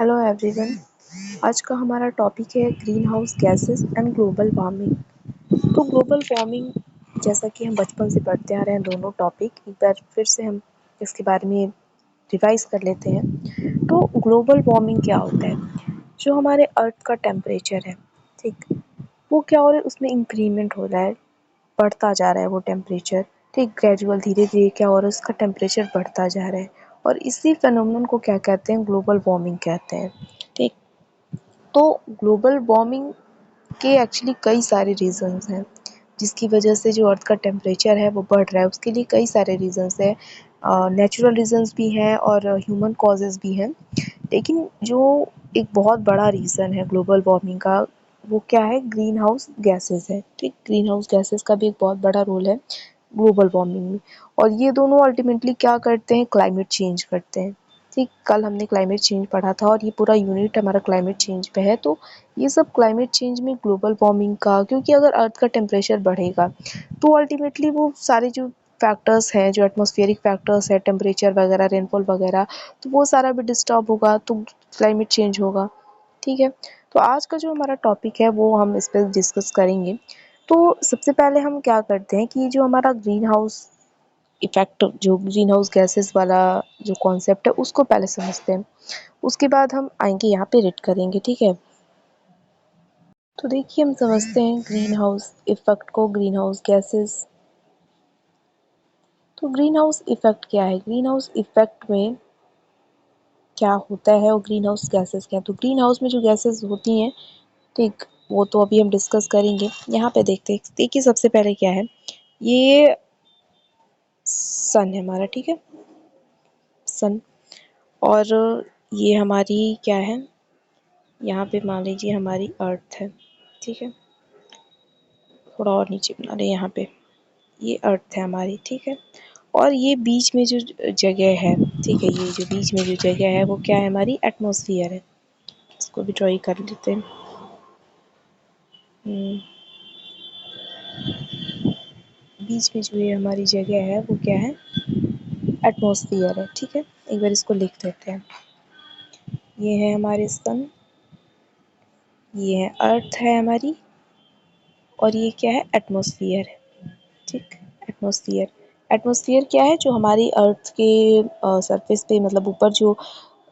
Hello everyone. आज का हमारा टॉपिक है green house gases and global warming. तो ग्लोबल वार्मिंग, जैसा कि हम बचपन से पढ़ते आ रहे हैं, दोनों टॉपिक एक बार फिर से हम इसके बारे में रिवाइज कर लेते हैं। तो ग्लोबल वार्मिंग क्या होता है? जो हमारे अर्थ का टेम्परेचर है, ठीक, वो क्या हो रहा है, उसमें इंक्रीमेंट हो रहा है, बढ़ता जा रहा है वो टेम्परेचर। ठीक, ग्रेजुअल धीरे धीरे क्या हो रहा है, उसका टेम्परेचर बढ़ता जा रहा है। और इसी फेनोमेनन को क्या कहते हैं? ग्लोबल वार्मिंग कहते हैं। ठीक, तो ग्लोबल वार्मिंग के एक्चुअली कई सारे रीज़न्स हैं जिसकी वजह से जो अर्थ का टेम्परेचर है वो बढ़ रहा है। उसके लिए कई सारे रीज़न्स हैं, नेचुरल रीज़न्स भी हैं और ह्यूमन कॉजेज़ भी हैं। लेकिन जो एक बहुत बड़ा रीज़न है ग्लोबल वार्मिंग का, वो क्या है? ग्रीन हाउस गैसेस है। ठीक, ग्रीन हाउस गैसेस का भी एक बहुत बड़ा रोल है ग्लोबल वार्मिंग में। और ये दोनों अल्टीमेटली क्या करते हैं? क्लाइमेट चेंज करते हैं। ठीक, कल हमने क्लाइमेट चेंज पढ़ा था और ये पूरा यूनिट हमारा क्लाइमेट चेंज पे है। तो ये सब क्लाइमेट चेंज में ग्लोबल वार्मिंग का, क्योंकि अगर अर्थ का टेम्परेचर बढ़ेगा तो अल्टीमेटली वो सारे जो फैक्टर्स हैं, जो एटमॉस्फेरिक फैक्टर्स है, टेम्परेचर वगैरह, रेनफॉल वगैरह, तो वो सारा भी डिस्टर्ब होगा, तो क्लाइमेट चेंज होगा। ठीक है, तो आज का जो हमारा टॉपिक है वो हम इस पर डिस्कस करेंगे। तो सबसे पहले हम क्या करते हैं कि जो हमारा ग्रीन हाउस इफ़ेक्ट, जो ग्रीन हाउस गैसेस वाला जो कॉन्सेप्ट है, उसको पहले समझते हैं। उसके बाद हम आएंगे यहाँ पे रेड करेंगे। ठीक है, तो देखिए हम समझते हैं ग्रीन हाउस इफ़ेक्ट को, ग्रीन हाउस गैसेस। तो ग्रीन हाउस इफ़ेक्ट क्या है? ग्रीन हाउस इफ़ेक्ट में क्या होता है और ग्रीन हाउस गैसेस क्या है? तो ग्रीन हाउस में जो गैसेस होती हैं, ठीक, वो तो अभी हम डिस्कस करेंगे। यहाँ पे देखते हैं, देखिए सबसे पहले क्या है, ये सन है हमारा। ठीक है, सन। और ये हमारी क्या है, यहाँ पे मान लीजिए हमारी अर्थ है। ठीक है, थोड़ा और नीचे बना रहे हैं, यहाँ पे ये अर्थ है हमारी। ठीक है, और ये बीच में जो जगह है, ठीक है, ये जो बीच में जो जगह है वो क्या है? हमारी एटमॉस्फेयर है। इसको भी ड्रॉ कर लेते हैं। बीच में जो ये हमारी जगह है वो क्या है? एटमॉस्फेयर है। ठीक है, एक बार इसको लिख देते हैं। ये है हमारे सन, ये है अर्थ है हमारी, और ये क्या है? एटमॉस्फेयर है। ठीक, एटमॉस्फेयर। एटमॉस्फेयर क्या है? जो हमारी अर्थ के सरफेस पे, मतलब ऊपर जो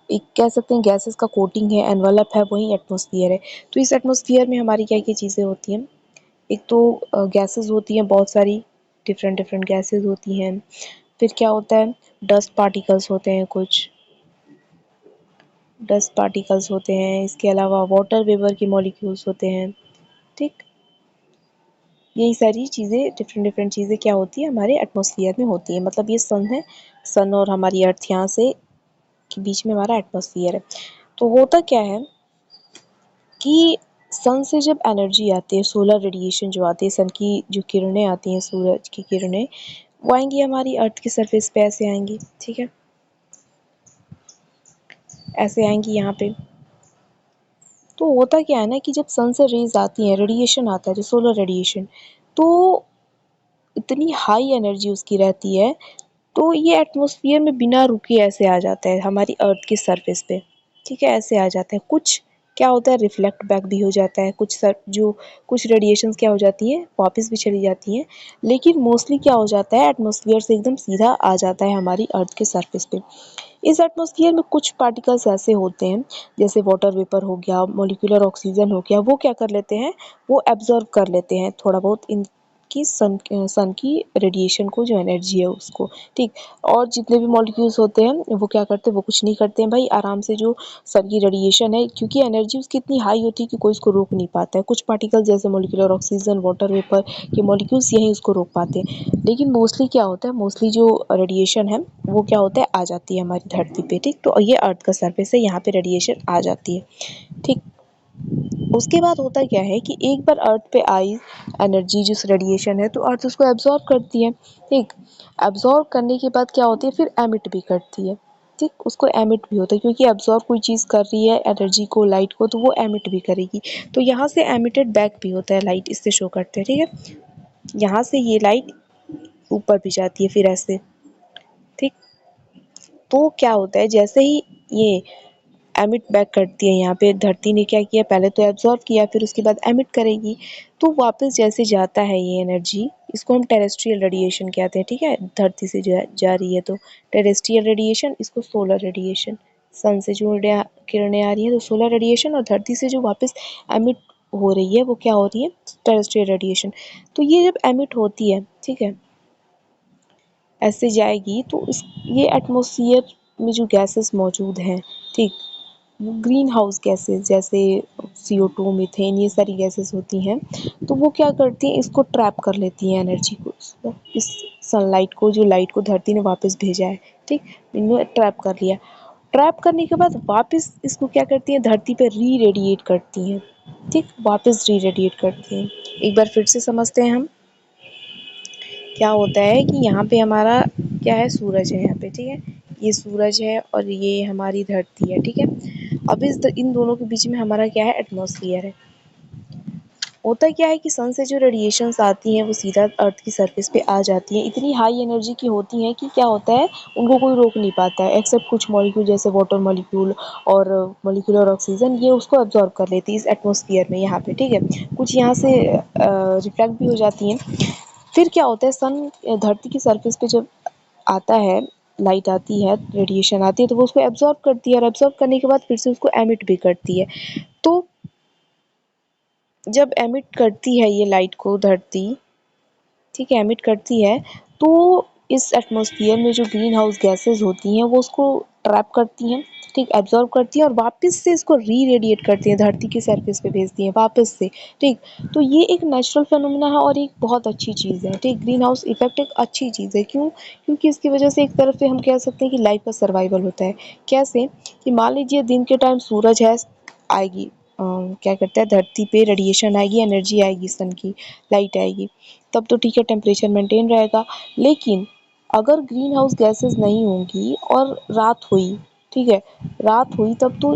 एक कह सकते हैं गैसेस का कोटिंग है, एनवलप है, वही एटमॉस्फेयर है। तो इस एटमॉस्फेयर में हमारी क्या क्या चीज़ें होती हैं? एक तो गैसेस होती हैं बहुत सारी, डिफरेंट डिफरेंट गैसेस होती हैं। फिर क्या होता है? डस्ट पार्टिकल्स होते हैं कुछ, डस्ट पार्टिकल्स होते हैं। इसके अलावा वाटर वेपर के मॉलिक्यूल्स होते हैं। ठीक, यही सारी चीज़ें, डिफरेंट डिफरेंट चीज़ें क्या होती है? हमारे एटमॉस्फेयर में होती है। मतलब ये सन है, सन और हमारी अर्थ यहाँ से के बीच में हमारा एटमॉस्फेयर है। तो होता क्या है कि सन से जब एनर्जी आती है, सोलर रेडिएशन जो आती है, सन की जो किरणें आती हैं, सूरज की किरणें, वो आएंगी हमारी अर्थ की सरफेस पे, ऐसे आएंगी। ठीक है, ऐसे आएंगी यहाँ पे। तो होता क्या है ना कि जब सन से रेज आती हैं, रेडिएशन आता है जो सोलर रेडिएशन, तो इतनी हाई एनर्जी उसकी रहती है, तो ये एटमॉस्फेयर में बिना रुके ऐसे आ जाता है हमारी अर्थ की सरफेस पे। ठीक है, ऐसे आ जाते हैं। कुछ क्या होता है, रिफ्लेक्ट बैक भी हो जाता है, कुछ जो कुछ रेडिएशंस क्या हो जाती हैं, वापस भी चली जाती हैं। लेकिन मोस्टली क्या हो जाता है, एटमॉस्फेयर से एकदम सीधा आ जाता है हमारी अर्थ के सरफेस पे। इस एटमॉस्फेयर में कुछ पार्टिकल्स ऐसे होते हैं, जैसे वाटर वेपर हो गया, मॉलिक्यूलर ऑक्सीजन हो गया, वो क्या कर लेते हैं, वो एब्जॉर्ब कर लेते हैं थोड़ा बहुत इनकी सन की रेडिएशन को, जो एनर्जी है उसको। ठीक, और जितने भी मॉलिक्यूल्स होते हैं वो क्या करते हैं, वो कुछ नहीं करते हैं भाई, आराम से जो सन की रेडिएशन है, क्योंकि एनर्जी उसकी इतनी हाई होती है कि कोई उसको रोक नहीं पाता है। कुछ पार्टिकल जैसे मॉलिक्यूलर ऑक्सीजन, वाटर वेपर के मॉलिक्यूल्स यही उसको रोक पाते हैं। लेकिन मोस्टली क्या होता है, मोस्टली जो रेडिएशन है वो क्या होता है, आ जाती है हमारी धरती पे। ठीक, तो ये अर्थ का सरफेस है, यहाँ पे रेडिएशन आ जाती है। ठीक, उसके बाद होता क्या है कि एक बार अर्थ पे आई एनर्जी, जिस रेडिएशन है, तो अर्थ उसको एब्जॉर्ब करती है। ठीक, एब्जॉर्ब करने के बाद क्या होती है, फिर एमिट भी करती है। ठीक, उसको एमिट भी होता है, क्योंकि एब्जॉर्ब कोई चीज़ कर रही है एनर्जी को, लाइट को, तो वो एमिट भी करेगी। तो यहाँ से एमिटेड बैक भी होता है लाइट, इससे शो करते हैं। ठीक है, यहाँ से ये लाइट ऊपर भी जाती है फिर ऐसे। ठीक, तो क्या होता है, जैसे ही ये एमिट बैक करती है। यहाँ पे धरती ने क्या किया, पहले तो एब्जॉर्ब किया, फिर उसके बाद एमिट करेगी। तो वापस जैसे जाता है ये एनर्जी, इसको हम टेरेस्ट्रियल रेडिएशन कहते हैं, ठीक है। धरती से जा रही है तो टेरेस्ट्रियल रेडिएशन, इसको सोलर रेडिएशन। सन से जो किरणें आ रही हैं तो सोलर रेडिएशन, और धरती से जो वापस एमिट हो रही है वो क्या हो रही है, टेरेस्ट्रियल रेडिएशन। तो ये जब एमिट होती है, ठीक है, ऐसे जाएगी तो इस ये एटमॉस्फेयर में जो गैसेस मौजूद हैं, ठीक, ग्रीन हाउस गैसेस जैसे CO2, मीथेन, ये सारी गैसेस होती हैं। तो वो क्या करती हैं, इसको ट्रैप कर लेती हैं एनर्जी को, इस सनलाइट को, जो लाइट को धरती ने वापस भेजा है, ठीक, इन्होंने ट्रैप कर लिया। ट्रैप करने के बाद वापस इसको क्या करती हैं, धरती पे री रेडिएट करती हैं, ठीक, वापस री रेडिएट करती हैं। एक बार फिर से समझते हैं हम। क्या होता है कि यहाँ पे हमारा क्या है, सूरज है यहाँ पे, ठीक है, ये सूरज है और ये हमारी धरती है, ठीक है। अब इन दोनों के बीच में हमारा क्या है, एटमॉस्फेयर है। होता क्या है कि सन से जो रेडिएशंस आती हैं वो सीधा अर्थ की सरफेस पे आ जाती हैं। इतनी हाई एनर्जी की होती हैं कि क्या होता है, उनको कोई रोक नहीं पाता है एक्सेप्ट कुछ मॉलिक्यूल जैसे वाटर मॉलिक्यूल और मॉलिक्यूल और ऑक्सीजन, ये उसको एब्जॉर्ब कर लेती है इस एटमॉस्फेयर में यहाँ पे, ठीक है। कुछ यहाँ से रिफ्लेक्ट भी हो जाती हैं। फिर क्या होता है, सन धरती की सरफेस पे जब आता है, लाइट आती है, रेडिएशन आती है, तो वो उसको एब्जॉर्ब करती है, और एब्जॉर्ब करने के बाद फिर से उसको एमिट भी करती है। तो जब एमिट करती है ये लाइट को धरती, ठीक है, एमिट करती है, तो इस एटमॉस्फेयर में जो ग्रीन हाउस गैसेस होती हैं वो उसको ट्रैप करती हैं, ठीक, एब्जॉर्ब करती हैं, और वापस से इसको री रेडिएट करती हैं, धरती की सरफेस पे भेजती हैं वापस से, ठीक। तो ये एक नेचुरल फिनोमेना है और एक बहुत अच्छी चीज़ है, ठीक। ग्रीन हाउस इफेक्ट एक अच्छी चीज़ है, क्यों, क्योंकि इसकी वजह से एक तरफ से हम कह सकते हैं कि लाइफ का सर्वाइवल होता है। कैसे कि मान लीजिए दिन के टाइम सूरज है, आएगी, क्या करता है, धरती पे रेडिएशन आएगी, एनर्जी आएगी, सन की लाइट आएगी, तब तो ठीक है, टेम्परेचर मेंटेन रहेगा। लेकिन अगर ग्रीन हाउस गैसेस नहीं होंगी और रात हुई, ठीक है, रात हुई, तब तो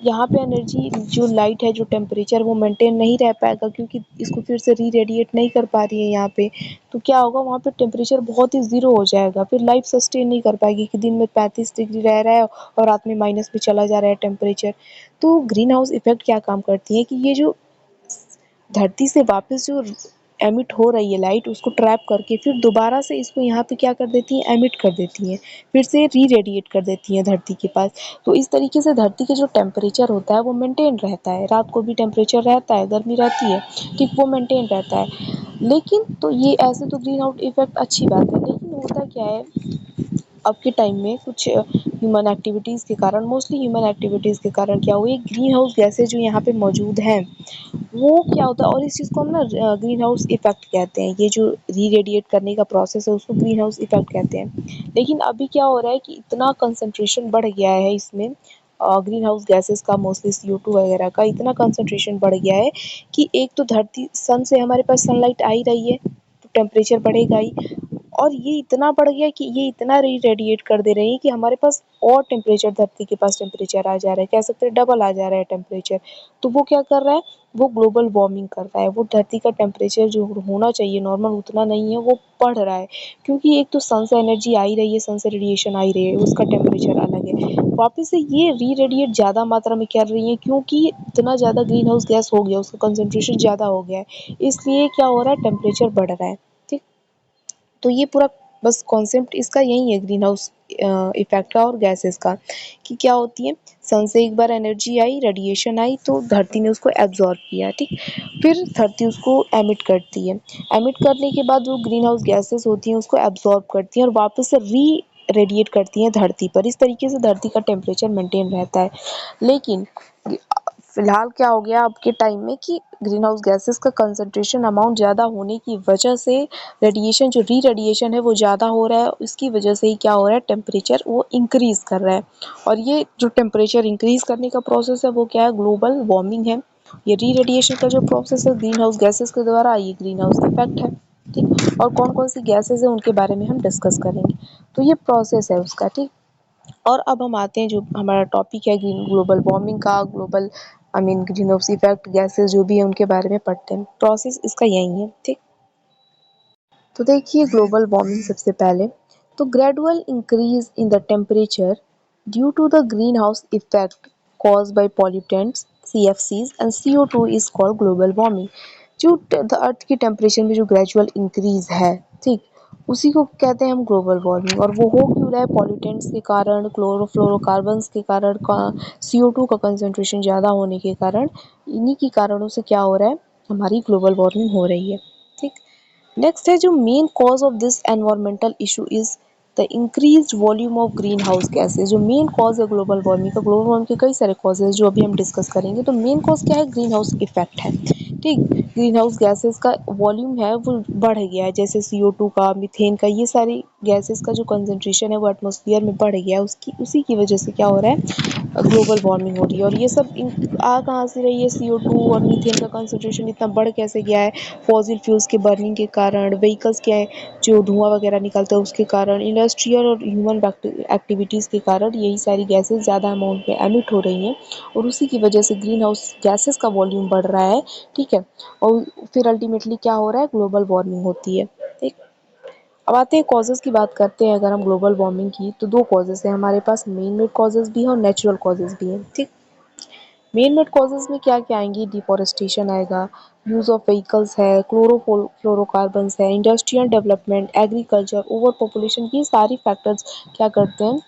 यहाँ पे एनर्जी, जो लाइट है, जो टेम्परेचर, वो मेंटेन नहीं रह पाएगा, क्योंकि इसको फिर से री रेडिएट नहीं कर पा रही है यहाँ पे। तो क्या होगा, वहाँ पे टेम्परेचर बहुत ही ज़ीरो हो जाएगा, फिर लाइफ सस्टेन नहीं कर पाएगी कि दिन में 35 डिग्री रह रहा है और रात में माइनस में चला जा रहा है टेम्परेचर। तो ग्रीन हाउस इफेक्ट क्या काम करती है कि ये जो धरती से वापस जो एमिट हो रही है लाइट, उसको ट्रैप करके फिर दोबारा से इसको यहाँ पे क्या कर देती हैं, एमिट कर देती हैं, फिर से री रेडिएट कर देती हैं धरती के पास। तो इस तरीके से धरती का जो टेम्परेचर होता है वो मेंटेन रहता है, रात को भी टेम्परेचर रहता है, गर्मी रहती है, ठीक, वो मेंटेन रहता है। लेकिन तो ये ऐसे तो ग्रीन आउट इफेक्ट अच्छी बात है, लेकिन होता क्या है, अब के टाइम में कुछ ह्यूमन एक्टिविटीज़ के कारण, मोस्टली ह्यूमन एक्टिविटीज़ के कारण क्या हुई, ग्रीन हाउस गैसेज जो यहाँ पे मौजूद हैं, वो क्या होता है, और इस चीज़ को हम ना ग्रीन हाउस इफेक्ट कहते हैं। ये जो री रेडिएट करने का प्रोसेस है उसको ग्रीन हाउस इफेक्ट कहते हैं। लेकिन अभी क्या हो रहा है कि इतना कंसंट्रेशन बढ़ गया है इसमें, ग्रीन हाउस गैसेस का, मोस्टली CO2 वगैरह का इतना कंसंट्रेशन बढ़ गया है कि एक तो धरती, सन से हमारे पास सनलाइट आ ही रही है तो टेम्परेचर बढ़ेगा ही, और ये इतना बढ़ गया कि ये इतना री रेडिएट कर दे रही है कि हमारे पास और टेम्परेचर, धरती के पास टेम्परेचर आ जा रहा है, कह सकते हैं डबल आ जा रहा है टेम्परेचर। तो वो क्या कर रहा है, वो ग्लोबल वार्मिंग कर रहा है, वो धरती का टेम्परेचर जो होना चाहिए नॉर्मल उतना नहीं है, वो बढ़ रहा है। क्योंकि एक तो सन से एनर्जी आ ही रही है, सन से रेडिएशन आ ही रही है, उसका टेम्परेचर अलग है, वापस से ये री रेडिएट ज़्यादा मात्रा में कर रही है, क्योंकि इतना ज़्यादा ग्रीन हाउस गैस हो गया, उसका कंसनट्रेशन ज़्यादा हो गया है, इसलिए क्या हो रहा है, टेम्परेचर बढ़ रहा है, ठीक। तो ये पूरा बस कॉन्सेप्ट इसका यही है, ग्रीन हाउस इफेक्ट का और गैसेस का, कि क्या होती है, सन से एक बार एनर्जी आई, रेडिएशन आई, तो धरती ने उसको एब्जॉर्ब किया, ठीक, फिर धरती उसको एमिट करती है, एमिट करने के बाद जो ग्रीन हाउस गैसेस होती हैं उसको एब्जॉर्ब करती हैं और वापस से री रेडिएट करती हैं धरती पर। इस तरीके से धरती का टेम्परेचर मेंटेन रहता है। लेकिन फिलहाल क्या हो गया अब के टाइम में कि ग्रीन हाउस गैसेस का कंसंट्रेशन अमाउंट ज़्यादा होने की वजह से रेडिएशन, जो री रेडिएशन है वो ज़्यादा हो रहा है, इसकी वजह से ही क्या हो रहा है, टेम्परेचर वो इंक्रीज़ कर रहा है। और ये जो टेम्परेचर इंक्रीज़ करने का प्रोसेस है वो क्या है, ग्लोबल वार्मिंग है। ये री रेडिएशन का जो प्रोसेस है ग्रीन हाउस गैसेस के द्वारा, ये ग्रीन हाउस इफेक्ट है, ठीक। और कौन कौन सी गैसेज है उनके बारे में हम डिस्कस करेंगे। तो ये प्रोसेस है उसका, ठीक। और अब हम आते हैं जो हमारा टॉपिक है ग्रीन ग्लोबल वार्मिंग का, global green house effect gases जो भी है उनके बारे में पढ़ते हैं। प्रोसेस इसका यही है, ठीक। तो देखिए ग्लोबल वार्मिंग सबसे पहले, तो gradual increase in the temperature due to the greenhouse effect caused by pollutants CFCs and CO2 is called global warming। जो अर्थ की टेम्परेचर में जो ग्रेजुअल इंक्रीज है, ठीक, उसी को कहते हैं हम ग्लोबल वार्मिंग। और वो हो क्यों रहा है? पॉल्यूटेंट्स के कारण, क्लोरोफ्लोरोकार्बन्स के कारण, CO2 का कंसंट्रेशन ज़्यादा होने के कारण, इन्हीं के कारणों से क्या हो रहा है, हमारी ग्लोबल वार्मिंग हो रही है। ठीक, नेक्स्ट है जो main cause of this environmental issue is the increased volume of greenhouse gases. जो मेन कॉज है ग्लोबल वार्मिंग का, ग्लोबल वार्मिंग के कई सारे कॉज है जो अभी हम डिस्कस करेंगे। तो मेन कॉज क्या है? ग्रीन हाउस इफेक्ट है। ठीक, ग्रीन हाउस गैसेस का वॉल्यूम है वो बढ़ गया है, जैसे CO2 का, मीथेन का, ये सारी गैसेस का जो कंसंट्रेशन है वो एटमॉस्फेयर में बढ़ गया है। उसकी उसी की वजह से क्या हो रहा है, ग्लोबल वार्मिंग हो रही है। और ये सब आ कहाँ से रही है? CO2 और मीथेन का कंसंट्रेशन इतना बढ़ कैसे गया है? फॉसिल फ्यूल्स के बर्निंग के कारण, व्हीकल्स के जो धुआं वगैरह निकलता है उसके कारण, इंडस्ट्रियल और ह्यूमन एक्टिविटीज़ के कारण यही सारी गैसेस ज़्यादा अमाउंट में एमिट हो रही हैं और उसी की वजह से ग्रीन हाउस गैसेस का वॉल्यूम बढ़ रहा है। ठीक है, और फिर अल्टीमेटली क्या हो रहा है? ग्लोबल वार्मिंग होती है। ठीक, अब आते हैं कॉजेज़ की बात करते हैं। अगर हम ग्लोबल वार्मिंग की, तो दो कॉजेज़ हैं हमारे पास, मेन मेड कॉजेज़ भी हैं और नेचुरल कॉजेज़ भी हैं। ठीक, मेन मेड कॉजेज़ में क्या क्या आएंगी? डिफॉरेस्टेशन आएगा, यूज़ ऑफ व्हीकल्स है, क्लोरोफ्लोरोकार्बन्स है, industrial development, agriculture, over population, ये सारी फैक्टर्स क्या करते हैं?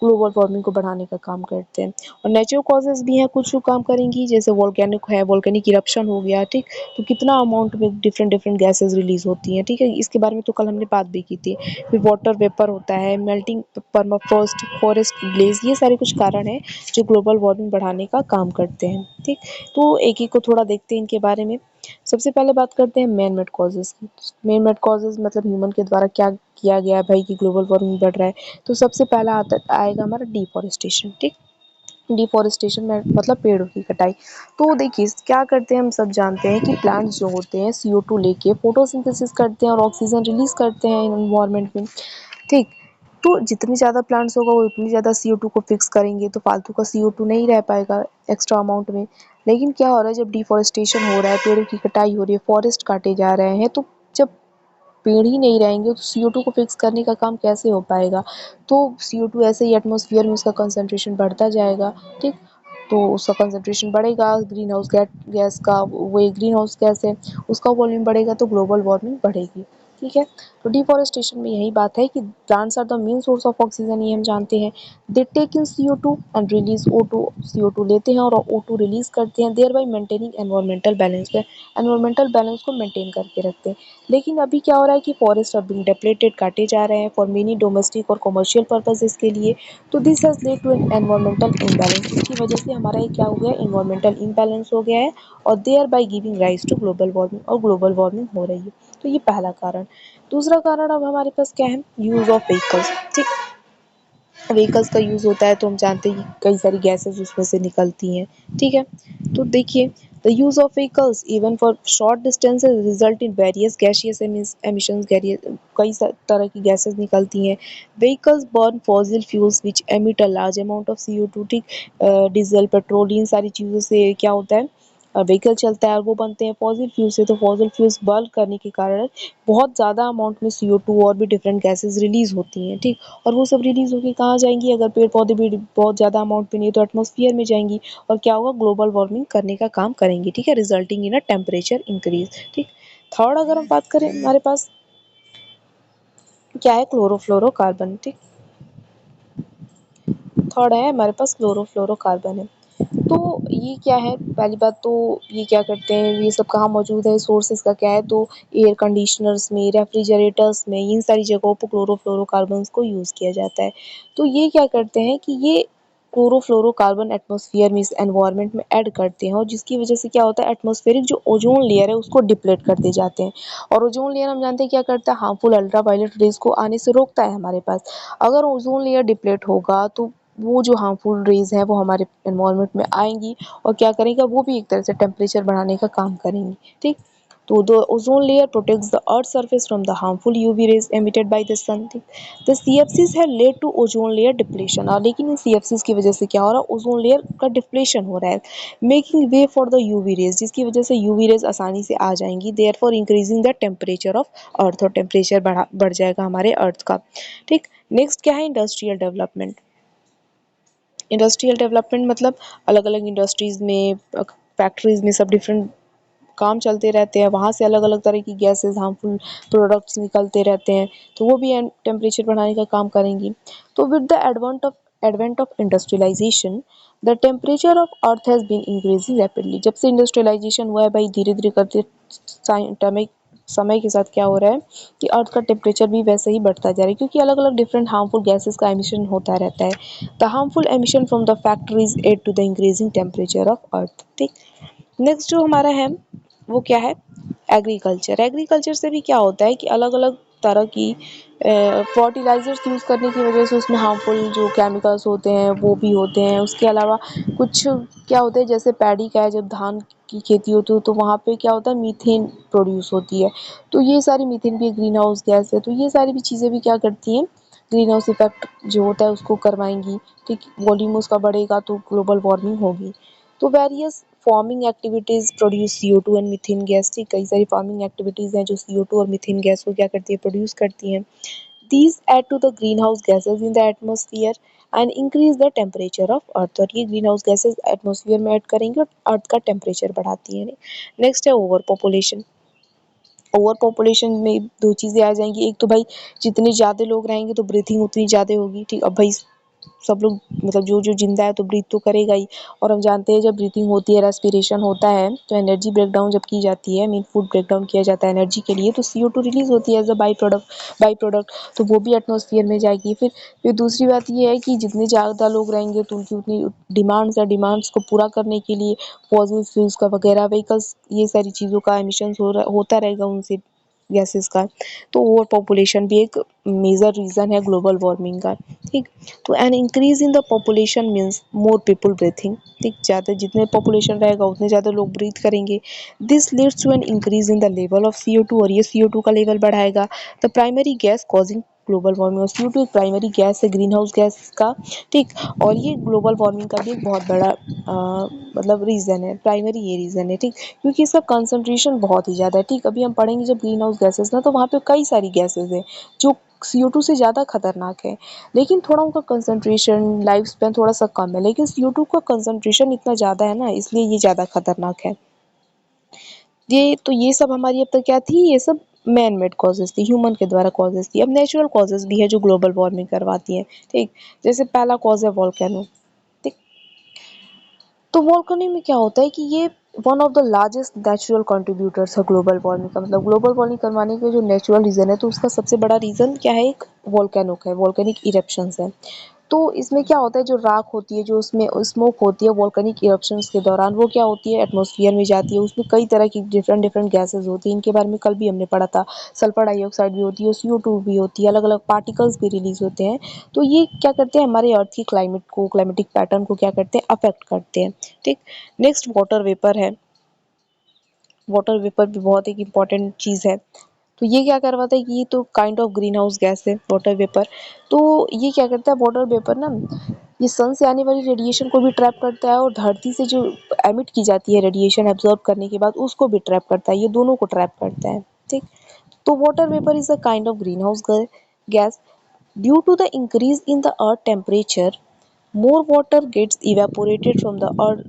ग्लोबल वार्मिंग को बढ़ाने का काम करते हैं। और नेचुरल कॉजेज़ भी हैं, कुछ जो काम करेंगी, जैसे वोल्केनिक है, वोल्केनिक इरप्शन हो गया। ठीक, तो कितना अमाउंट में डिफरेंट डिफरेंट गैसेस रिलीज होती हैं। ठीक है, इसके बारे में तो कल हमने बात भी की थी। फिर वाटर वेपर होता है, मेल्टिंग परमाफ्रॉस्ट, फॉरेस्ट ब्लेज, ये सारे कुछ कारण हैं जो ग्लोबल वार्मिंग बढ़ाने का काम करते हैं। ठीक, तो एक एक को थोड़ा देखते हैं इनके बारे में। सबसे पहले बात करते हैं मैन मेड कॉजेज़ की। मैन मेड कॉजेज़ मतलब ह्यूमन के द्वारा क्या किया गया है भाई कि ग्लोबल वार्मिंग बढ़ रहा है। तो सबसे पहला आता आएगा हमारा डिफॉरेस्टेशन। ठीक, डिफॉरेस्टेशन में मतलब पेड़ों की कटाई। तो देखिए क्या करते हैं, हम सब जानते हैं कि प्लांट्स जो होते हैं CO2 लेके फोटोसिंथेसिस करते हैं और ऑक्सीजन रिलीज करते हैं एनवायरनमेंट में। ठीक, तो जितनी ज़्यादा प्लांट्स होगा वो उतनी ज़्यादा CO2 को फिक्स करेंगे, तो फालतू का CO2 नहीं रह पाएगा एक्स्ट्रा अमाउंट में। लेकिन क्या हो रहा है, जब डिफॉरेस्टेशन हो रहा है, पेड़ों की कटाई हो रही है, फॉरेस्ट काटे जा रहे हैं, तो जब पेड़ ही नहीं रहेंगे तो CO2 को फिक्स करने का काम कैसे हो पाएगा? तो CO2 ऐसे ही एटमॉस्फेयर में उसका कंसंट्रेशन बढ़ता जाएगा। ठीक, तो उसका कंसंट्रेशन बढ़ेगा, ग्रीन हाउस गैस का, वो एक ग्रीन हाउस गैस है, उसका वॉल्यूम बढ़ेगा तो ग्लोबल वार्मिंग बढ़ेगी। ठीक है, तो डिफॉरेस्टेशन में यही बात है कि plants are the main source of oxygen, ये हम जानते हैं। They take in CO2 and release O2। CO2 लेते हैं और O2 रिलीज करते हैं, thereby maintaining environmental balance पे, एनवायरमेंटल बैलेंस को मेंटेन करके रखते हैं। लेकिन अभी क्या हो रहा है कि फॉरेस्ट आर बीइंग डिप्लेटेड, काटे जा रहे हैं फॉर मेनी डोमेस्टिक और कमर्शियल पर्पसेस के लिए। तो this has led to an environmental imbalance. इसकी वजह से हमारा ये क्या हो गया? एनवायरमेंटल इम्बैलेंस हो गया है और thereby giving rise to global warming, और ग्लोबल वार्मिंग हो रही है। तो ये पहला कारण। दूसरा कारण अब हमारे पास क्या है? Use of vehicles. ठीक, व्हीकल्स का यूज़ होता है तो हम जानते हैं कि कई सारी गैसेस उसमें से निकलती हैं। ठीक है, तो देखिए the use of vehicles even for short distances result in various gaseous emissions, कई तरह की गैसेस निकलती हैं। Vehicles burn fossil fuels which emit a large amount of CO2। ठीक, डीजल, पेट्रोल, इन सारी चीज़ों से क्या होता है, व्हीकल चलता है और वो बनते हैं फॉसिल फ्यूल से। तो फॉसिल फ्यूल्स बर्न करने के कारण बहुत ज़्यादा अमाउंट में CO2 और भी डिफरेंट गैसेस रिलीज होती हैं। ठीक, और वो सब रिलीज होकर कहाँ जाएंगी? अगर पेड़ पौधे भी बहुत ज़्यादा अमाउंट में नहीं तो एटमॉस्फेयर में जाएंगी और क्या होगा? ग्लोबल वार्मिंग करने का काम करेंगी। ठीक है, resulting in a temperature increase. ठीक, थर्ड अगर हम बात करें, हमारे पास क्या है? क्लोरोफ्लोरोकार्बन। ठीक, थर्ड है हमारे पास क्लोरोफ्लोरोकार्बन है। तो ये क्या है? पहली बात तो ये क्या करते हैं, ये सब कहाँ मौजूद है, सोर्सेज का क्या है? तो एयर कंडीशनर्स में, रेफ्रिजरेटर्स में, इन सारी जगहों पर क्लोरोफ्लोरोकार्बन्स को यूज़ किया जाता है। तो ये क्या करते हैं कि ये क्लोरोफ्लोरोकार्बन एटमॉस्फेयर में, इस एनवायरनमेंट में ऐड करते हैं और जिसकी वजह से क्या होता है, एटमॉस्फेरिक जो ओजोन लेयर है उसको डिप्लेट करते जाते हैं। और ओजोन लेयर हम जानते हैं क्या करता है? हार्मफुल अल्ट्रावायलेट रेज को आने से रोकता है हमारे पास। अगर ओजोन लेयर डिप्लेट होगा तो वो जो हार्मफुल रेज़ हैं वो हमारे एनवायरनमेंट में आएँगी और क्या करेगा? वो भी एक तरह से टेम्परेचर बढ़ाने का काम करेंगी। ठीक? तो the ozone layer protects the earth surface from the harmful UV rays emitted by the sun. ठीक? The CFCs have led to ozone layer depletion. लेकिन इन CFCs की वजह से क्या हो रहा है? ओज़ोन लेयर का डिप्लेशन हो रहा है, making way for the UV rays, जिसकी वजह से यूवी रेज़ आसानी से आ जाएँगी, therefore increasing the temperature of earth, और टेम्परेचर बढ़ जाएगा हमारे अर्थ का। ठीक? नेक्स्ट क्या है? Industrial development. इंडस्ट्रियल डेवलपमेंट मतलब अलग अलग इंडस्ट्रीज़ में, फैक्ट्रीज़ में सब डिफरेंट काम चलते रहते हैं, वहाँ से अलग अलग तरह की गैसेस, हार्मफुल प्रोडक्ट्स निकलते रहते हैं, तो वो भी टेम्परेचर बढ़ाने का काम करेंगी। तो with the advent of industrialisation, the temperature of earth has been increasing rapidly. जब से इंडस्ट्रियलाइजेशन हुआ है भाई, धीरे धीरे करते समय के साथ क्या हो रहा है कि अर्थ का टेम्परेचर भी वैसे ही बढ़ता जा रहा है, क्योंकि अलग अलग डिफरेंट हार्मफुल गैसेस का एमिशन होता रहता है। The harmful emission from the factories add to the increasing temperature of earth. ठीक, नेक्स्ट जो हमारा है वो क्या है, एग्रीकल्चर। एग्रीकल्चर से भी क्या होता है कि अलग अलग तरह की फर्टिलाइजर्स यूज़ करने की वजह से उसमें हार्मफुल जो केमिकल्स होते हैं वो भी होते हैं। उसके अलावा कुछ क्या होता है, जैसे पैडी का है, जब धान की खेती होती है तो वहाँ पे क्या होता है, मीथेन प्रोड्यूस होती है। तो ये सारी मीथेन भी ग्रीन हाउस गैस है, तो ये सारी भी चीज़ें भी क्या करती हैं, ग्रीन हाउस इफेक्ट जो होता है उसको करवाएंगी। ठीक, वॉल्यूम उसका बढ़ेगा तो ग्लोबल वार्मिंग होगी। तो various farming activities produce CO2 and methane gas. ठीक, कई सारी फार्मिंग एक्टिविटीज़ हैं जो CO2 और मीथेन गैस को क्या करती है, प्रोड्यूस करती हैं। These add to the greenhouse gases in the atmosphere and increase the temperature of earth। और ये ग्रीन हाउस गैसेज एटमोसफियर में ऐड करेंगे और अर्थ का टेम्परेचर बढ़ाती है। नेक्स्ट है ओवर पॉपुलेशन। ओवर पॉपुलेशन में दो चीज़ें आ जाएंगी, एक तो भाई जितने ज़्यादा लोग रहेंगे तो ब्रीथिंग उतनी ज़्यादा होगी। ठीक, अब भाई सब लोग मतलब जो जो जिंदा है तो ब्रीथ तो करेगा ही, और हम जानते हैं जब ब्रीथिंग होती है, रेस्पिरेशन होता है, तो एनर्जी ब्रेकडाउन जब की जाती है, मीन फूड ब्रेकडाउन किया जाता है एनर्जी के लिए, तो CO2 रिलीज होती है एज अ बाई प्रोडक्ट, तो वो भी एटमॉस्फेयर में जाएगी। फिर दूसरी बात ये है कि जितने ज़्यादा लोग रहेंगे तो उनकी उतनी डिमांड्स को पूरा करने के लिए फॉसिल फ्यूल्स का वगैरह व्हीकल्स, ये सारी चीज़ों का एमिशन होता रहेगा उनसे, गैसेस का। तो ओवर पॉपुलेशन भी एक मेजर रीज़न है ग्लोबल वार्मिंग का। ठीक, तो N increase in the population means more people breathing. ठीक, ज़्यादा जितने पॉपुलेशन रहेगा उतने ज़्यादा लोग ब्रीथ करेंगे। This leads to an increase in the level of CO2, और ये CO2 का लेवल बढ़ाएगा। The primary gas causing global warming, और CO2 एक प्राइमरी गैस है ग्रीन हाउस गैस का। ठीक, और ये ग्लोबल वार्मिंग का भी एक बहुत बड़ा मतलब रीज़न है, प्राइमरी ये रीज़न है। ठीक, क्योंकि इसका कंसंट्रेशन बहुत ही ज़्यादा है। ठीक, अभी हम पढ़ेंगे जब ग्रीन हाउस गैसेस ना, तो वहाँ पे कई सारी गैसेस हैं जो CO2 से ज़्यादा खतरनाक है, लेकिन थोड़ा उनका कंसंट्रेशन, लाइफ स्पैन थोड़ा सा कम है, लेकिन CO2 का कंसंट्रेशन इतना ज़्यादा है ना, इसलिए ये ज़्यादा खतरनाक है। ये सब हमारी अब तक क्या थी, ये सब मैन मेड कॉजेज़ थी, ह्यूमन के द्वारा कॉजेज़ थी। अब नेचुरल कॉजेज़ भी है जो ग्लोबल वार्मिंग करवाती हैं। ठीक, जैसे पहला कॉज है वोल्केनो। ठीक, तो वोल्केनो में क्या होता है कि ये one of the largest natural contributors है ग्लोबल वार्मिंग का। मतलब ग्लोबल वार्मिंग करवाने के जो नेचुरल रीज़न है, तो उसका सबसे बड़ा रीज़न क्या है, एक वोल्केनो का है, वोल्केनिक इरप्शंस है। तो इसमें क्या होता है, जो राख होती है, जो उसमें स्मोक होती है वोल्केनिक इरप्शंस के दौरान, वो क्या होती है, एटमॉस्फेयर में जाती है। उसमें कई तरह की डिफरेंट डिफरेंट गैसेस होती हैं, इनके बारे में कल भी हमने पढ़ा था। सल्फर डाइऑक्साइड भी होती है, CO2 भी होती है, अलग अलग पार्टिकल्स भी रिलीज होते हैं। तो ये क्या करते हैं, हमारे अर्थ की क्लाइमेटिक पैटर्न को क्या करते हैं, अफेक्ट करते हैं। ठीक, नेक्स्ट वाटर वेपर है। वाटर वेपर भी बहुत एक इम्पॉर्टेंट चीज़ है। तो ये क्या करवाता है कि ये तो kind of greenhouse gas है वाटर वेपर। तो ये क्या करता है, वाटर वेपर ना, ये सन से आने वाली रेडिएशन को भी ट्रैप करता है, और धरती से जो एमिट की जाती है रेडिएशन एब्जॉर्ब करने के बाद उसको भी ट्रैप करता है, ये दोनों को ट्रैप करता है। ठीक, तो water vapour is a kind of greenhouse gas. Due to the increase in the earth temperature, more water gets evaporated from the earth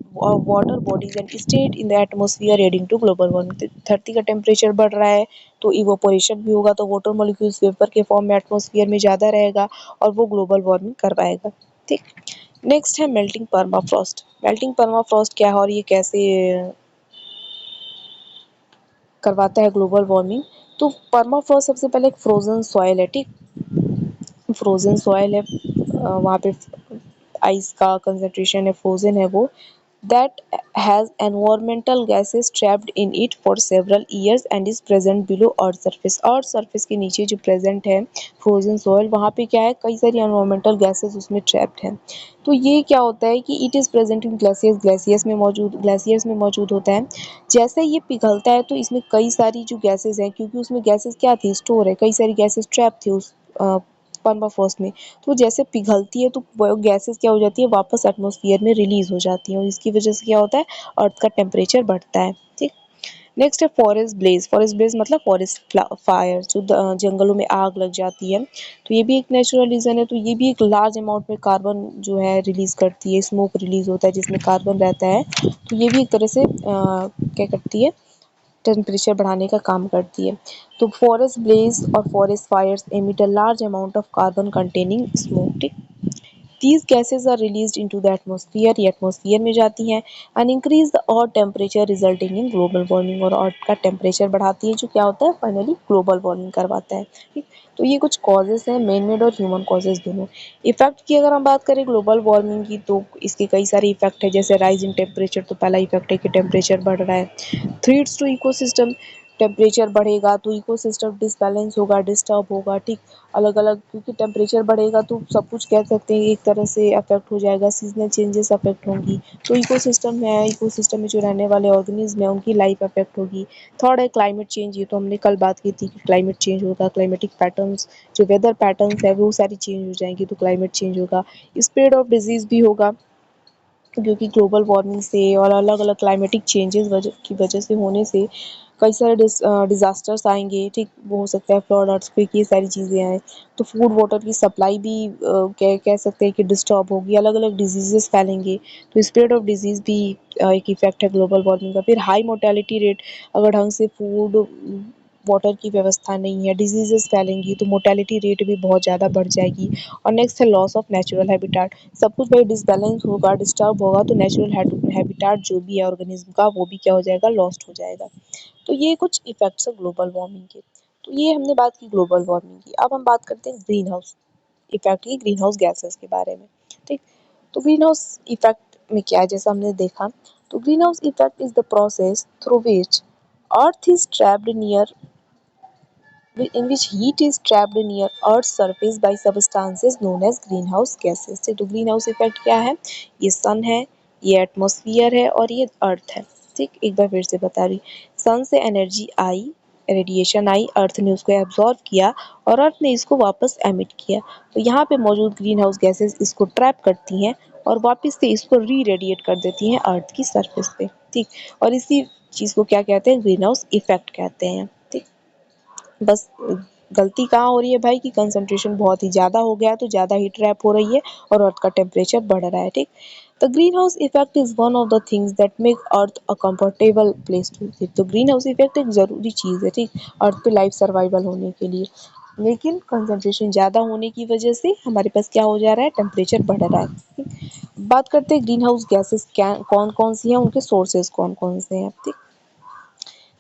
water bodies and stayed in the atmosphere, adding to global warming। तो धरती का temperature बढ़ रहा है तो evaporation भी होगा, तो वाटर मॉलिक्यूल्स वेपर के फॉर्म में एटमॉस्फेयर में ज़्यादा रहेगा और वो ग्लोबल वार्मिंग करवाएगा। ठीक, नेक्स्ट है मेल्टिंग परमाफ्रॉस्ट। मेल्टिंग परमाफ्रॉस्ट क्या है और ये कैसे करवाता है ग्लोबल वार्मिंग। तो परमाफ्रॉस्ट सबसे पहले एक फ्रोजन सॉइल है। ठीक, फ्रोजन सॉइल है, वहाँ पे आइस का कंसंट्रेशन है, फ्रोजन है वो, that has environmental gases trapped in it for several years and is present below earth surface। Earth surface के नीचे जो प्रेजेंट है फ्रोजन सॉइल, वहाँ पे क्या है, कई सारी एनवायरमेंटल गैसेस उसमें ट्रैप्ड हैं। तो ये क्या होता है कि it is present in glaciers में मौजूद होता है। जैसे ये पिघलता है तो इसमें कई सारी जो गैसेस हैं, क्योंकि उसमें गैसेस क्या थी, स्टोर है, कई सारी गैसेस ट्रैप थी उस परमाफ्रॉस्ट में। तो जैसे पिघलती है तो वो गैसेस क्या हो जाती है, वापस एटमॉस्फेयर में रिलीज हो जाती हैं, और इसकी वजह से क्या होता है, अर्थ का टेम्परेचर बढ़ता है। ठीक, नेक्स्ट है फॉरेस्ट ब्लेज। फॉरेस्ट ब्लेज मतलब फॉरेस्ट फायर, जो जंगलों में आग लग जाती है, तो ये भी एक नेचुरल रीज़न है। तो ये भी एक लार्ज अमाउंट में कार्बन जो है रिलीज़ करती है, स्मोक रिलीज़ होता है जिसमें कार्बन रहता है। तो ये भी एक तरह से क्या करती है, टेम्परेचर बढ़ाने का काम करती है। तो फॉरेस्ट ब्लेज और forest fires emit a large amount of carbon containing smoke, ठीक। These gases are released into the atmosphere, ये एटमॉस्फेयर में जाती हैं, and increase the earth temperature resulting in global warming, और अर्थ का टेम्परेचर बढ़ाती है, जो क्या होता है फाइनली ग्लोबल वार्मिंग करवाता है, ठीक। तो ये कुछ कॉजेज हैं, मैन मेड और ह्यूमन कॉजेज दोनों। इफेक्ट की अगर हम बात करें ग्लोबल वार्मिंग की, तो इसके कई सारे इफेक्ट है, जैसे राइज इन टेम्परेचर। तो पहला इफेक्ट है कि टेम्परेचर बढ़ रहा है। थ्रेट्स टू इकोसिस्टम, टेम्परेचर बढ़ेगा तो इकोसिस्टम डिसबैलेंस होगा, डिस्टर्ब होगा, ठीक। अलग अलग, क्योंकि टेम्परेचर बढ़ेगा तो सब कुछ कह सकते हैं एक तरह से अफेक्ट हो जाएगा, सीजनल चेंजेस अफेक्ट होंगी। तो इकोसिस्टम है, इकोसिस्टम में जो रहने वाले ऑर्गेनिज्म है उनकी लाइफ अफेक्ट होगी। थर्ड है क्लाइमेट चेंज। ये तो हमने कल बात की थी कि क्लाइमेट चेंज होगा, क्लाइमेटिक पैटर्न्स, जो वेदर पैटर्न्स है वो सारी चेंज हो जाएंगी, तो क्लाइमेट चेंज होगा। स्प्रेड ऑफ डिजीज़ भी होगा, क्योंकि ग्लोबल वार्मिंग से और अलग अलग क्लाइमेटिक चेंजेस की वजह से होने से कई सारे डिज़ास्टर्स आएंगे, ठीक। वो हो सकता है फ्लड, अर्थक्वेक, ये सारी चीज़ें आएँ। तो फूड वाटर की सप्लाई भी कह सकते हैं कि डिस्टर्ब होगी, अलग अलग डिजीज़ेस फैलेंगे। तो स्प्रेड ऑफ डिजीज़ भी एक इफ़ेक्ट है ग्लोबल वार्मिंग का। फिर हाई मोर्टेलिटी रेट, अगर ढंग से फूड वाटर की व्यवस्था नहीं है, डिजीज़ेस फैलेंगी, तो मोर्टेलिटी रेट भी बहुत ज़्यादा बढ़ जाएगी। और नेक्स्ट है लॉस ऑफ नेचुरल हैबिटाट। सब कुछ भाई डिसबैलेंस होगा, डिस्टर्ब होगा, तो नेचुरल हैबिटाट जो भी है ऑर्गेनिज्म का, वो भी क्या हो जाएगा, लॉस्ट हो जाएगा। तो ये कुछ इफेक्ट्स है ग्लोबल वार्मिंग के। तो ये हमने बात की ग्लोबल वार्मिंग की। अब हम बात करते हैं ग्रीन हाउस इफेक्ट की, ग्रीन हाउस गैसेस के बारे में, ठीक। तो ग्रीन हाउस इफेक्ट में क्या है, जैसा हमने देखा, तो greenhouse effect is the process through which earth is trapped near in which heat is trapped near Earth's surface by substances known as greenhouse gases। तो ग्रीन हाउस इफेक्ट क्या है, ये सन है, ये एटमॉस्फेयर है और ये अर्थ है, ठीक। एक बार फिर से बता रही, सन से एनर्जी आई, रेडिएशन आई, अर्थ ने उसको एब्जॉर्ब किया और अर्थ ने इसको वापस एमिट किया। तो यहाँ पे मौजूद ग्रीन हाउस गैसेस इसको ट्रैप करती हैं और वापस से इसको री रेडिएट कर देती हैं अर्थ की सरफेस पे, ठीक। और इसी चीज़ को क्या कहते हैं, ग्रीन हाउस इफेक्ट कहते हैं, ठीक। बस गलती कहाँ हो रही है भाई, कि कंसंट्रेशन बहुत ही ज़्यादा हो गया है, तो ज़्यादा हीट ट्रैप हो रही है और अर्थ का टेम्परेचर बढ़ रहा है, ठीक। The greenhouse effect is one of the things that make earth a comfortable place to live. तो ग्रीन हाउस इफेक्ट एक ज़रूरी चीज़ है, ठीक, अर्थ पे लाइफ सर्वाइवल होने के लिए। लेकिन कंसंट्रेशन ज़्यादा होने की वजह से हमारे पास क्या हो जा रहा है, टेम्परेचर बढ़ रहा है, ठीक। बात करते हैं ग्रीन हाउस गैसेस क्या कौन कौन सी हैं, उनके सोर्सेज कौन कौन से हैं, ठीक।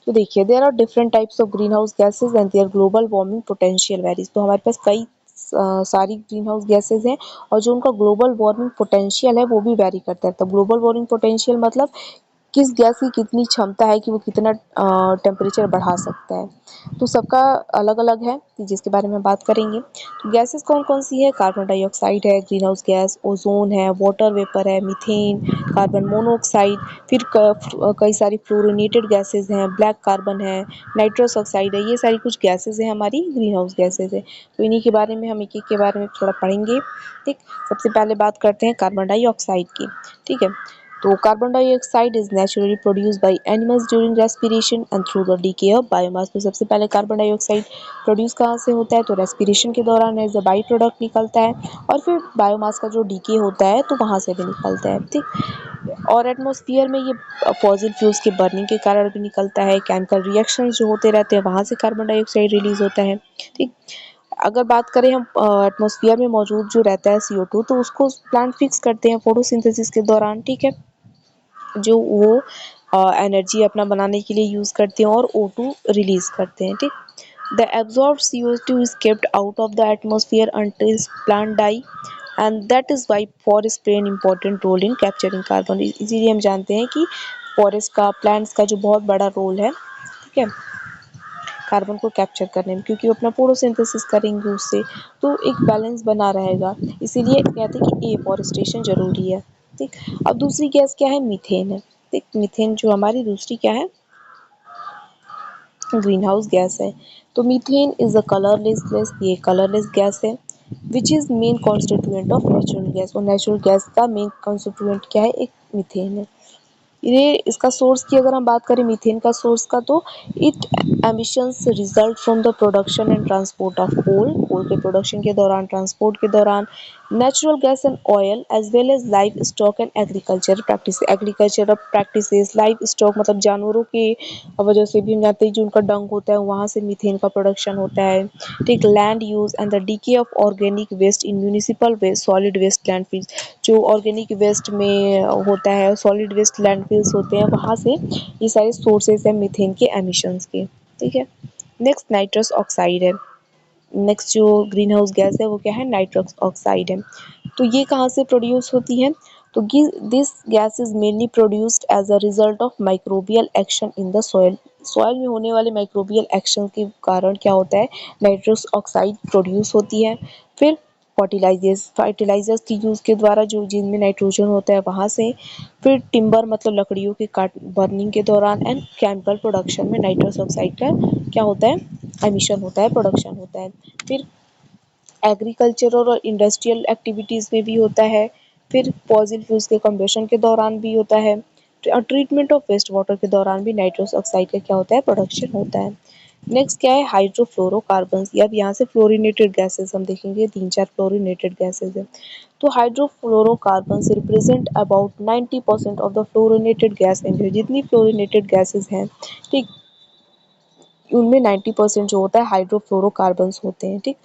तो देखिए, there are different types of greenhouse gases and their global warming potential varies. तो हमारे पास कई सारी ग्रीन हाउस गैसेज हैं और जो उनका ग्लोबल वार्मिंग पोटेंशियल है वो भी वेरी करता है। तो ग्लोबल वार्मिंग पोटेंशियल मतलब किस गैस की कितनी क्षमता है कि वो कितना टेम्परेचर बढ़ा सकता है। तो सबका अलग अलग है, जिसके बारे में बात करेंगे। तो गैसेस कौन कौन सी है, कार्बन डाइऑक्साइड है, ग्रीन हाउस गैस, ओजोन है, वाटर वेपर है, मीथेन, कार्बन मोनोऑक्साइड, फिर कई सारी फ्लोरिनेटेड गैसेस हैं, ब्लैक कार्बन है, नाइट्रस ऑक्साइड है, ये सारी कुछ गैसेस हैं हमारी ग्रीन हाउस गैसेस है। तो इन्हीं के बारे में हम एक एक के बारे में थोड़ा पढ़ेंगे, ठीक। सबसे पहले बात करते हैं कार्बन डाइऑक्साइड की, ठीक है। तो carbon dioxide is naturally produced by animals during respiration and through the decay of biomass. तो सबसे पहले कार्बन डाइऑक्साइड प्रोड्यूस कहाँ से होता है, तो रेस्पिरेशन के दौरान एज अ बाई प्रोडक्ट निकलता है और फिर बायोमास का जो डीके होता है तो वहाँ से भी निकलता है, ठीक। और एटमॉस्फेयर में ये फॉसिल फ्यूल्स के बर्निंग के कारण भी निकलता है, केमिकल रिएक्शंस जो होते रहते हैं वहाँ से कार्बन डाइऑक्साइड रिलीज होता है, ठीक। अगर बात करें हम एटमॉस्फेयर में मौजूद जो रहता है CO2, तो उसको प्लांट फिक्स करते हैं फोटोसिंथेसिस के दौरान, ठीक है, जो वो एनर्जी अपना बनाने के लिए यूज़ करते हैं और O2 रिलीज करते हैं, ठीक। The absorbed CO2 is kept out of the atmosphere until plant die and that is why forest play an important role in capturing carbon। इसीलिए हम जानते हैं कि फॉरेस्ट का, प्लांट्स का जो बहुत बड़ा रोल है, ठीक है, कार्बन को कैप्चर करने में, क्योंकि वो अपना फोटोसिंथेसिस करेंगे उससे, तो एक बैलेंस बना रहेगा। इसीलिए कहते हैं कि एफॉरेस्टेशन जरूरी है, ठीक। अब दूसरी गैस क्या है, मीथेन है, ठीक। मीथेन जो हमारी दूसरी क्या है, ग्रीन हाउस गैस है। तो methane is a colourless gas, ये कलरलेस गैस है, which is main constituent of natural gas. और नेचुरल गैस का मेन कॉन्स्टिट्यूएंट क्या है, एक मीथेन है। ये इसका सोर्स की अगर हम बात करें मीथेन का सोर्स का, तो it emissions result from the production and transport of coal के प्रोडक्शन के दौरान, ट्रांसपोर्ट के दौरान, natural gas and oil as well as livestock and agriculture practices. Livestock मतलब जानवरों के वजह से भी हम जानते हैं जो उनका डंग होता है वहाँ से मीथेन का प्रोडक्शन होता है। ठीक, land use and the decay of organic waste in municipal waste, solid waste landfills, जो ऑर्गेनिक वेस्ट में होता है, सॉलिड वेस्ट लैंडफिल्स होते हैं, वहाँ से ये सारे सोर्सेज हैं मीथेन के एमिशंस के। ठीक है, नेक्स्ट नाइट्रस ऑक्साइड है। नेक्स्ट जो ग्रीन हाउस गैस है वो क्या है, नाइट्रस ऑक्साइड है। तो ये कहाँ से प्रोड्यूस होती है, तो this gas is mainly produced as a result of microbial action in the soil. Soil में होने वाले माइक्रोबियल एक्शन के कारण क्या होता है, नाइट्रस ऑक्साइड प्रोड्यूस होती है। फिर फर्टिलाइजर्स की यूज़ के द्वारा जो जिनमें नाइट्रोजन होता है वहाँ से। फिर टिम्बर मतलब लकड़ियों के काट बर्निंग के दौरान एंड केमिकल प्रोडक्शन में नाइट्रस ऑक्साइड का क्या होता है, एमिशन होता है, प्रोडक्शन होता है। फिर एग्रीकल्चरल और इंडस्ट्रियल एक्टिविटीज़ में भी होता है। फिर फॉसिल फ्यूल्स के कंबशन के दौरान भी होता है। ट्रीटमेंट ऑफ वेस्ट वाटर के दौरान भी नाइट्रस ऑक्साइड का क्या होता है, प्रोडक्शन होता है। नेक्स्ट क्या है, हाइड्रोफ्लोरोकार्बन्स। अब यहाँ से फ्लोरिनेटेड गैसेस हम देखेंगे, 3-4 फ्लोरिनेटेड गैसेस हैं। तो hydrofluorocarbons represent about 90% of the fluorinated gas in, जितनी फ्लोरिनेटेड गैसेस हैं, ठीक, उनमें 90% जो होता है हाइड्रोफ्लोरोकार्बन्स होते हैं। ठीक,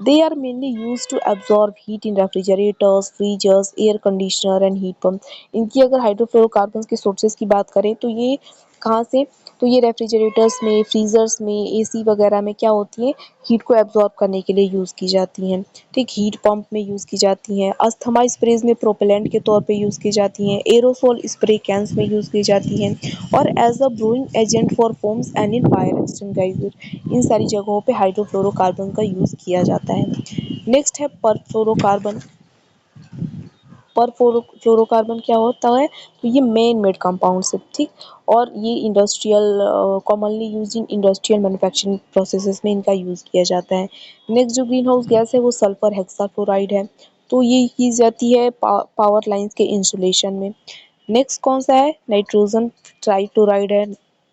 they are mainly use to absorb heat in refrigerators, freezers, air conditioner and heat pump. इनकी अगर हाइड्रोफ्लोरोकार्बन्स के सोर्सेज की बात करें तो ये कहाँ से, तो ये रेफ्रिजरेटर्स में, फ्रीजर्स में, एसी वगैरह में क्या होती है, हीट को एब्जॉर्ब करने के लिए यूज़ की जाती हैं। ठीक, हीट पंप में यूज़ की जाती हैं, अस्थमा स्प्रेज में प्रोपेलेंट के तौर पे यूज़ की जाती हैं, एरोसोल स्प्रे कैंस में यूज़ की जाती हैं, और as a brewing agent for foams and in fire extinguisher. इन सारी जगहों पे हाइड्रोफ्लोरोकार्बन का यूज़ किया जाता है। नेक्स्ट है परफ्लोरोकार्बन। परफ्लोरोकार्बन क्या होता है, तो ये मेन मेड कंपाउंड्स है। ठीक, और ये industrial commonly use in industrial manufacturing processes में इनका यूज़ किया जाता है। नेक्स्ट जो ग्रीन हाउस गैस है वो सल्फर हेक्साफ्लोराइड है। तो ये की जाती है पावर लाइंस के इंसुलेशन में। नेक्स्ट कौन सा है, नाइट्रोजन ट्राइक्लोराइड है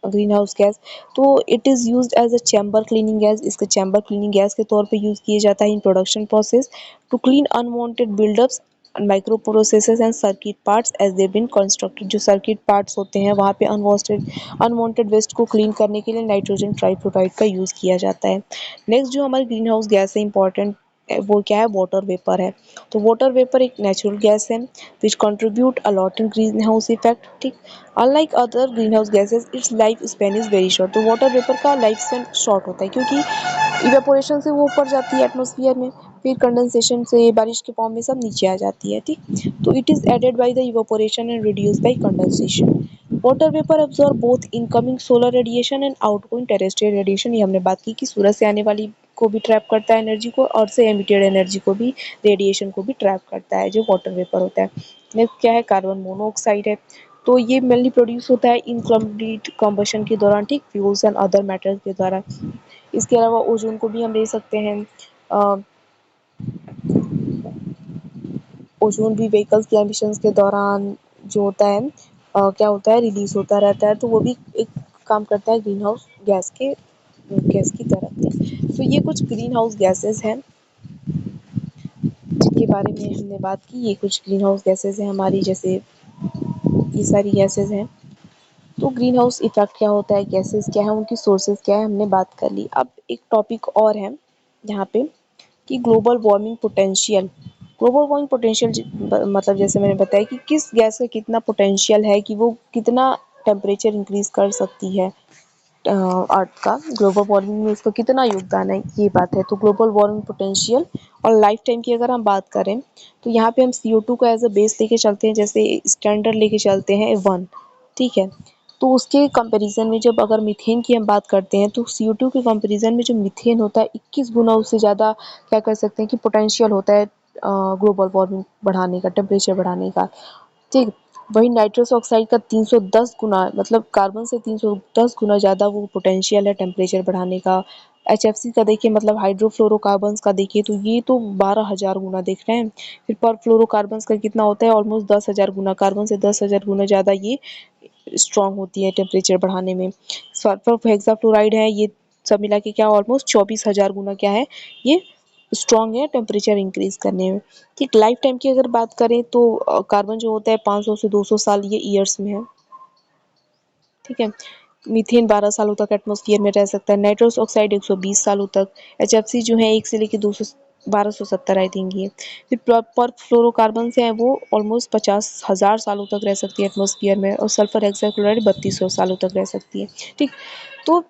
ग्रीन हाउस गैस। तो it is used as a chamber cleaning gas, इसके चैम्बर क्लीनिंग गैस के तौर पे यूज़ किया जाता है in production process to clean unwanted buildups micro processes and circuit parts as they been constructed. जो circuit parts होते हैं वहाँ पे अनवांटेड वेस्ट को क्लीन करने के लिए नाइट्रोजन ट्राइक्लोराइड का यूज़ किया जाता है। नेक्स्ट जो हमारी ग्रीन हाउस गैस है इंपॉर्टेंट, वो क्या है, वाटर वेपर है। तो वाटर वेपर एक नेचुरल गैस है which contribute a lot in greenhouse effect. ठीक, unlike other greenhouse gases its life span is very short. तो वाटर वेपर का लाइफ स्पेन शॉर्ट होता है क्योंकि इवेपोरेशन से वो ऊपर जाती है एटमॉस्फेयर में, फिर कंडेंसेशन से बारिश के फॉर्म में सब नीचे आ जाती है। ठीक, तो it is added by the evaporation and reduce by condensation. Water vapour absorb both incoming solar radiation and outgoing terrestrial radiation. ये हमने बात की कि सूरज से आने वाली को भी ट्रैप करता है एनर्जी को, और से एमिटेड एनर्जी को भी, रेडिएशन को भी ट्रैप करता है, जो वाटर वेपर होता है। नेक्स्ट क्या है, कार्बन मोनोऑक्साइड है। तो ये मेनली प्रोड्यूस होता है इनकम्प्लीट कम्बशन के दौरान, ठीक, फ्यूल्स एंड अदर मैटर्स के द्वारा। इसके अलावा ओजोन को भी हम ले सकते हैं। ओजोन भी व्हीकल्स के एमिशंस के दौरान जो होता है, क्या होता है, रिलीज होता रहता है। तो वो भी एक काम करता है ग्रीन हाउस गैस की तरह। तो ये कुछ ग्रीन हाउस गैसेस हैं जिनके बारे में हमने बात की। ये कुछ ग्रीन हाउस गैसेस हैं हमारी, जैसे ये सारी गैसेस हैं। तो ग्रीन हाउस इफेक्ट क्या होता है, गैसेस क्या है, उनकी सोर्सेज क्या है, हमने बात कर ली। अब एक टॉपिक और है यहाँ पे कि global warming potential. Global warming potential मतलब जैसे मैंने बताया कि किस गैस का कितना पोटेंशियल है कि वो कितना टेम्परेचर इंक्रीज कर सकती है अर्थ का, ग्लोबल वार्मिंग में उसका कितना योगदान है, ये बात है। तो ग्लोबल वार्मिंग पोटेंशियल और लाइफ टाइम की अगर हम बात करें तो यहाँ पे हम CO2 को एज अ बेस लेके चलते हैं, जैसे स्टैंडर्ड लेके चलते हैं 1। ठीक है, तो उसके कंपैरिजन में जब अगर मीथेन की हम बात करते हैं तो CO2 के कंपैरिजन में जो मीथेन होता है 21 गुना उससे ज़्यादा क्या कर सकते हैं कि पोटेंशियल होता है ग्लोबल वार्मिंग बढ़ाने का, टेम्परेचर बढ़ाने का। ठीक, वही नाइट्रस ऑक्साइड का 310 गुना, मतलब कार्बन से 310 गुना ज़्यादा वो पोटेंशियल है टेम्परेचर बढ़ाने का। HFC का देखिए, मतलब हाइड्रोफ्लोरोकार्बन्स का देखिए तो ये तो 12,000 गुना देख रहे हैं। फिर पर फ्लोरोकार्बन्स का कितना होता है, ऑलमोस्ट 10,000 गुना, कार्बन से 10,000 गुना ज़्यादा ये स्ट्रॉन्ग होती है टेम्परेचर बढ़ाने में। सल्फर हेक्साफ्लोराइड है, ये सब मिला के क्या ऑलमोस्ट 24,000 गुना क्या है, ये स्ट्रॉन्ग है टेम्परेचर इंक्रीज करने में। ठीक, लाइफ टाइम की अगर बात करें तो कार्बन जो होता है 500 से 200 साल ये ईयर्स में है। ठीक है, मीथेन 12 सालों तक एटमॉस्फेयर में रह सकता है, नाइट्रस ऑक्साइड 120 सालों तक, एचएफसी जो है 1 से लेकर 200 1270 आई थिंक ये। फिर पर फ्लोरोकार्बन से है वो ऑलमोस्ट 50,000 सालों तक रह सकती है एटमॉस्फेयर में, और सल्फर हेक्साक्लोराइड 3200 सालों तक रह सकती है। ठीक, तो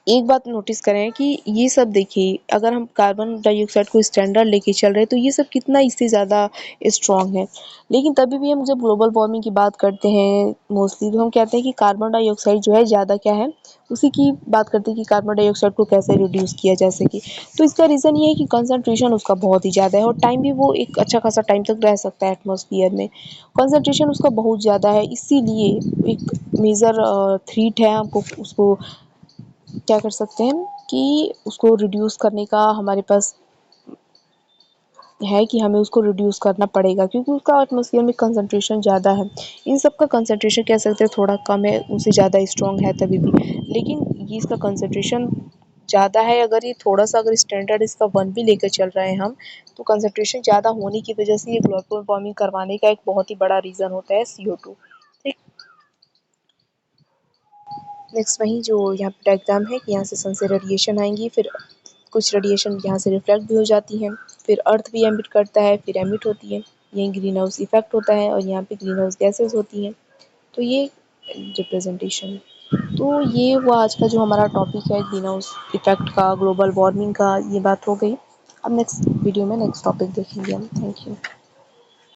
एक बात नोटिस करें कि ये सब देखिए, अगर हम कार्बन डाइऑक्साइड को स्टैंडर्ड लेके चल रहे हैं तो ये सब कितना इससे ज़्यादा स्ट्रॉन्ग है। लेकिन तभी भी हम जब ग्लोबल वार्मिंग की बात करते हैं मोस्टली, तो हम कहते हैं कि कार्बन डाइऑक्साइड जो है ज़्यादा क्या है, उसी की बात करते हैं कि कार्बन डाइऑक्साइड को कैसे रिड्यूस किया जा सके। तो इसका रीज़न ये है कि कंसंट्रेशन उसका बहुत ही ज़्यादा है, और टाइम भी वो एक अच्छा खासा टाइम तक रह सकता है एटमॉस्फेयर में। कंसंट्रेशन उसका बहुत ज़्यादा है, इसीलिए एक मेजर थ्रीट है हमको उसको क्या कर सकते हैं कि उसको रिड्यूस करने का हमारे पास है, कि हमें उसको रिड्यूस करना पड़ेगा, क्योंकि उसका एटमॉस्फेयर में कंसंट्रेशन ज़्यादा है। इन सब का कंसंट्रेशन कह सकते हैं थोड़ा कम है, उससे ज़्यादा स्ट्रॉन्ग है तभी भी, लेकिन ये इसका कंसंट्रेशन ज़्यादा है। अगर ये थोड़ा सा अगर स्टैंडर्ड इसका 1 भी लेकर चल रहे हैं हम, तो कंसंट्रेशन ज़्यादा होने की वजह से ये ग्लोबल वार्मिंग करवाने का एक बहुत ही बड़ा रीज़न होता है CO2। ठीक, नेक्स्ट वही जो यहाँ पे डायग्राम है कि यहाँ से सन से रेडिएशन आएंगी, फिर कुछ रेडिएशन यहाँ से रिफ्लेक्ट भी हो जाती है, फिर अर्थ भी एमिट करता है, फिर एमिट होती है, यही ग्रीन हाउस इफेक्ट होता है, और यहाँ पे ग्रीन हाउस गैसेस होती हैं। तो ये रिप्रेजेंटेशन है। तो ये हुआ आज का जो हमारा टॉपिक है ग्रीन हाउस इफेक्ट का, ग्लोबल वार्मिंग का, ये बात हो गई। अब नेक्स्ट वीडियो में नेक्स्ट टॉपिक देखेंगे हम। Thank you.